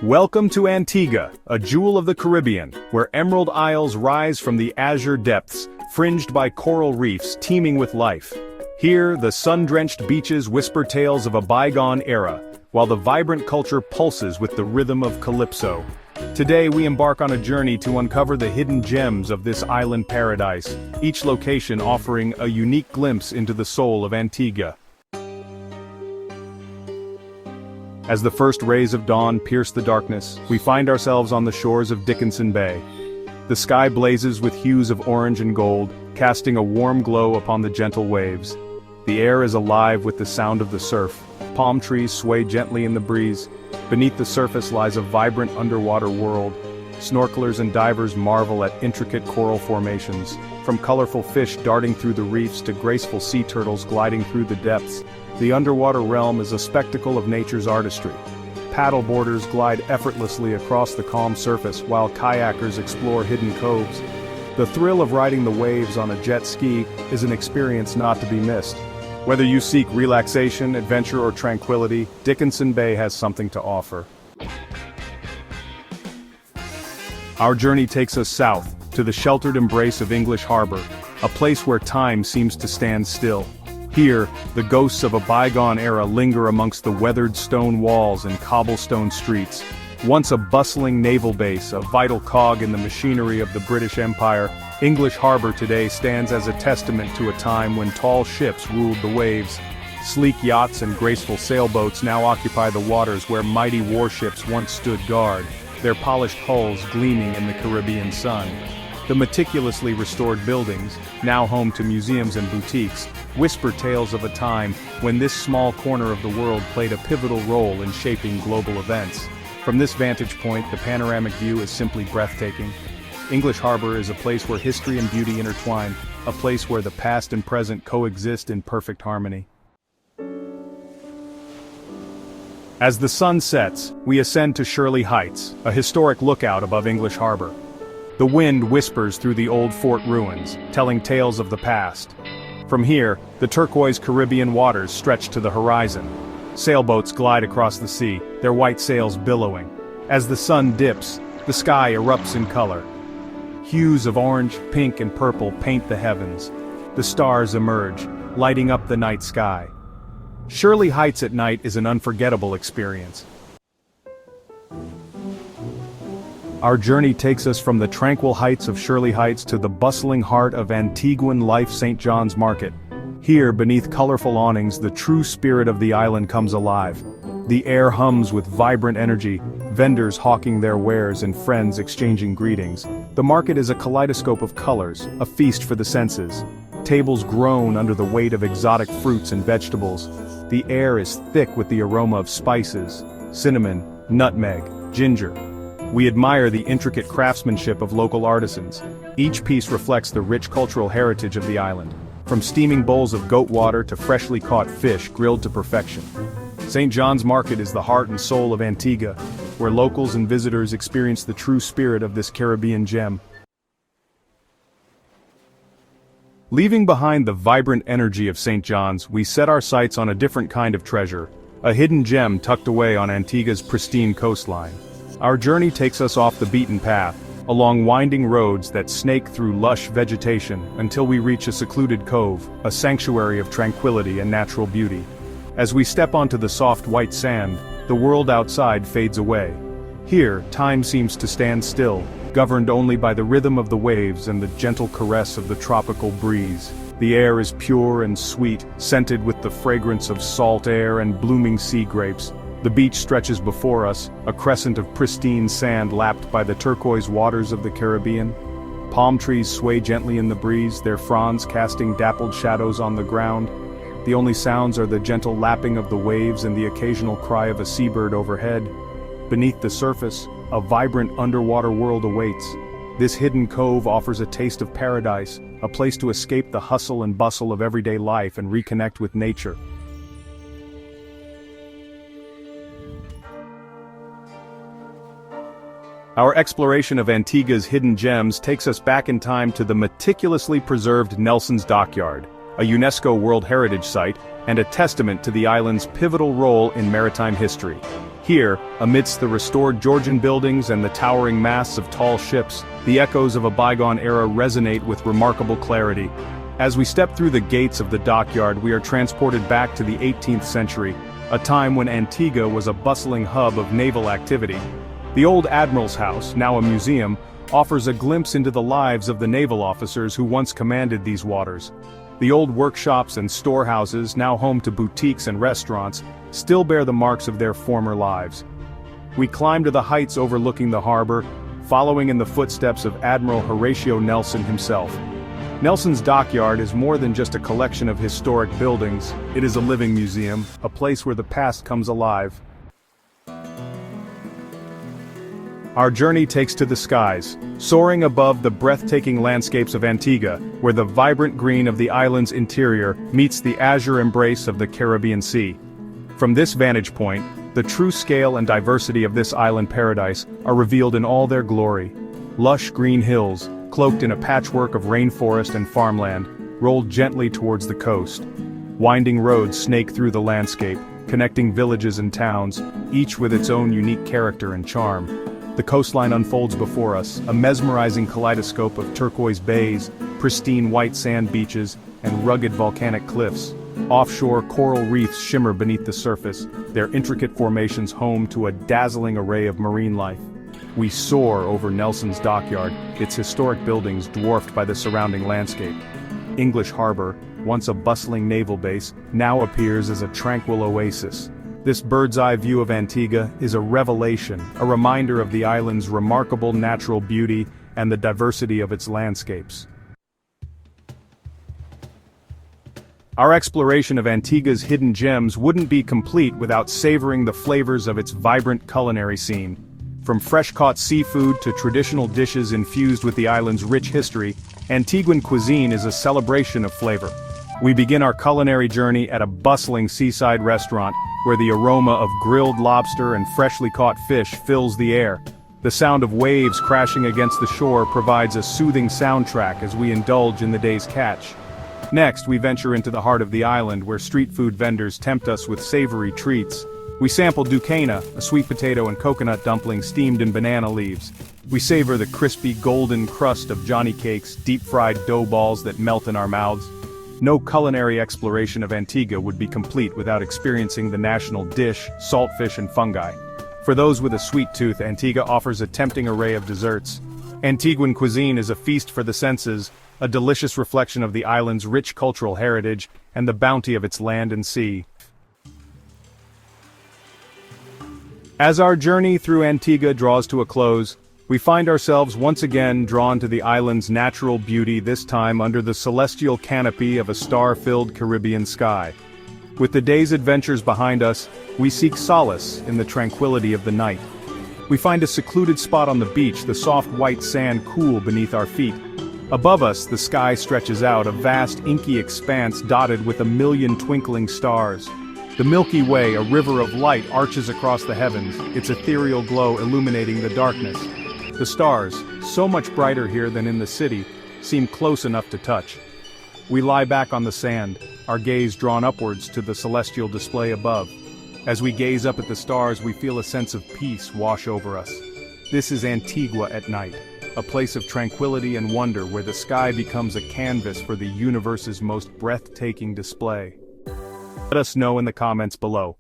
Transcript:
Welcome to Antigua, a jewel of the Caribbean, where emerald isles rise from the azure depths, fringed by coral reefs teeming with life. Here, the sun-drenched beaches whisper tales of a bygone era, while the vibrant culture pulses with the rhythm of calypso. Today we embark on a journey to uncover the hidden gems of this island paradise, each location offering a unique glimpse into the soul of Antigua. As the first rays of dawn pierce the darkness, we find ourselves on the shores of Dickinson Bay. The sky blazes with hues of orange and gold, casting a warm glow upon the gentle waves. The air is alive with the sound of the surf. Palm trees sway gently in the breeze. Beneath the surface lies a vibrant underwater world. Snorkelers and divers marvel at intricate coral formations, from colorful fish darting through the reefs to graceful sea turtles gliding through the depths. The underwater realm is a spectacle of nature's artistry. Paddleboarders glide effortlessly across the calm surface while kayakers explore hidden coves. The thrill of riding the waves on a jet ski is an experience not to be missed. Whether you seek relaxation, adventure, or tranquility, Dickinson Bay has something to offer. Our journey takes us south, to the sheltered embrace of English Harbor, a place where time seems to stand still. Here, the ghosts of a bygone era linger amongst the weathered stone walls and cobblestone streets. Once a bustling naval base, a vital cog in the machinery of the British Empire, English Harbor today stands as a testament to a time when tall ships ruled the waves. Sleek yachts and graceful sailboats now occupy the waters where mighty warships once stood guard, their polished hulls gleaming in the Caribbean sun. The meticulously restored buildings, now home to museums and boutiques, whisper tales of a time when this small corner of the world played a pivotal role in shaping global events. From this vantage point, the panoramic view is simply breathtaking. English Harbor is a place where history and beauty intertwine, a place where the past and present coexist in perfect harmony. As the sun sets, we ascend to Shirley Heights, a historic lookout above English Harbor. The wind whispers through the old fort ruins, telling tales of the past. From here, the turquoise Caribbean waters stretch to the horizon. Sailboats glide across the sea, their white sails billowing. As the sun dips, the sky erupts in color. Hues of orange, pink, and purple paint the heavens. The stars emerge, lighting up the night sky. Shirley Heights at night is an unforgettable experience. Our journey takes us from the tranquil heights of Shirley Heights to the bustling heart of Antiguan life, St. John's Market. Here, beneath colorful awnings, the true spirit of the island comes alive. The air hums with vibrant energy, vendors hawking their wares and friends exchanging greetings. The market is a kaleidoscope of colors, a feast for the senses. Tables groan under the weight of exotic fruits and vegetables. The air is thick with the aroma of spices, cinnamon, nutmeg, ginger. We admire the intricate craftsmanship of local artisans. Each piece reflects the rich cultural heritage of the island, from steaming bowls of goat water to freshly caught fish grilled to perfection. St. John's Market is the heart and soul of Antigua, where locals and visitors experience the true spirit of this Caribbean gem. Leaving behind the vibrant energy of St. John's, we set our sights on a different kind of treasure, a hidden gem tucked away on Antigua's pristine coastline. Our journey takes us off the beaten path, along winding roads that snake through lush vegetation until we reach a secluded cove, a sanctuary of tranquility and natural beauty. As we step onto the soft white sand, the world outside fades away. Here, time seems to stand still, governed only by the rhythm of the waves and the gentle caress of the tropical breeze. The air is pure and sweet, scented with the fragrance of salt air and blooming sea grapes. The beach stretches before us, a crescent of pristine sand lapped by the turquoise waters of the Caribbean. Palm trees sway gently in the breeze, their fronds casting dappled shadows on the ground. The only sounds are the gentle lapping of the waves and the occasional cry of a seabird overhead. Beneath the surface, a vibrant underwater world awaits. This hidden cove offers a taste of paradise, a place to escape the hustle and bustle of everyday life and reconnect with nature. Our exploration of Antigua's hidden gems takes us back in time to the meticulously preserved Nelson's Dockyard, a UNESCO World Heritage Site, and a testament to the island's pivotal role in maritime history. Here, amidst the restored Georgian buildings and the towering masts of tall ships, the echoes of a bygone era resonate with remarkable clarity. As we step through the gates of the dockyard, we are transported back to the 18th century, a time when Antigua was a bustling hub of naval activity. The old Admiral's House, now a museum, offers a glimpse into the lives of the naval officers who once commanded these waters. The old workshops and storehouses, now home to boutiques and restaurants, still bear the marks of their former lives. We climb to the heights overlooking the harbor, following in the footsteps of Admiral Horatio Nelson himself. Nelson's dockyard is more than just a collection of historic buildings. It is a living museum, a place where the past comes alive. Our journey takes to the skies, soaring above the breathtaking landscapes of Antigua, where the vibrant green of the island's interior meets the azure embrace of the Caribbean Sea. From this vantage point, the true scale and diversity of this island paradise are revealed in all their glory. Lush green hills, cloaked in a patchwork of rainforest and farmland, roll gently towards the coast. Winding roads snake through the landscape, connecting villages and towns, each with its own unique character and charm. The coastline unfolds before us, a mesmerizing kaleidoscope of turquoise bays, pristine white sand beaches, and rugged volcanic cliffs. Offshore coral reefs shimmer beneath the surface, their intricate formations home to a dazzling array of marine life. We soar over Nelson's dockyard, its historic buildings dwarfed by the surrounding landscape. English Harbor, once a bustling naval base, now appears as a tranquil oasis. This bird's-eye view of Antigua is a revelation, a reminder of the island's remarkable natural beauty and the diversity of its landscapes. Our exploration of Antigua's hidden gems wouldn't be complete without savoring the flavors of its vibrant culinary scene. From fresh-caught seafood to traditional dishes infused with the island's rich history, Antiguan cuisine is a celebration of flavor. We begin our culinary journey at a bustling seaside restaurant, where the aroma of grilled lobster and freshly caught fish fills the air. The sound of waves crashing against the shore provides a soothing soundtrack as we indulge in the day's catch. Next, we venture into the heart of the island, where street food vendors tempt us with savory treats. We sample ducana, a sweet potato and coconut dumpling steamed in banana leaves. We savor the crispy golden crust of Johnny Cakes, deep-fried dough balls that melt in our mouths. No culinary exploration of Antigua would be complete without experiencing the national dish, saltfish and fungi. For those with a sweet tooth, Antigua offers a tempting array of desserts. Antiguan cuisine is a feast for the senses, a delicious reflection of the island's rich cultural heritage and the bounty of its land and sea. As our journey through Antigua draws to a close, we find ourselves once again drawn to the island's natural beauty, this time under the celestial canopy of a star-filled Caribbean sky. With the day's adventures behind us, we seek solace in the tranquility of the night. We find a secluded spot on the beach, the soft white sand cool beneath our feet. Above us, the sky stretches out, a vast inky expanse dotted with a million twinkling stars. The Milky Way, a river of light, arches across the heavens, its ethereal glow illuminating the darkness. The stars, so much brighter here than in the city, seem close enough to touch. We lie back on the sand, our gaze drawn upwards to the celestial display above. As we gaze up at the stars, we feel a sense of peace wash over us. This is Antigua at night, a place of tranquility and wonder where the sky becomes a canvas for the universe's most breathtaking display. Let us know in the comments below.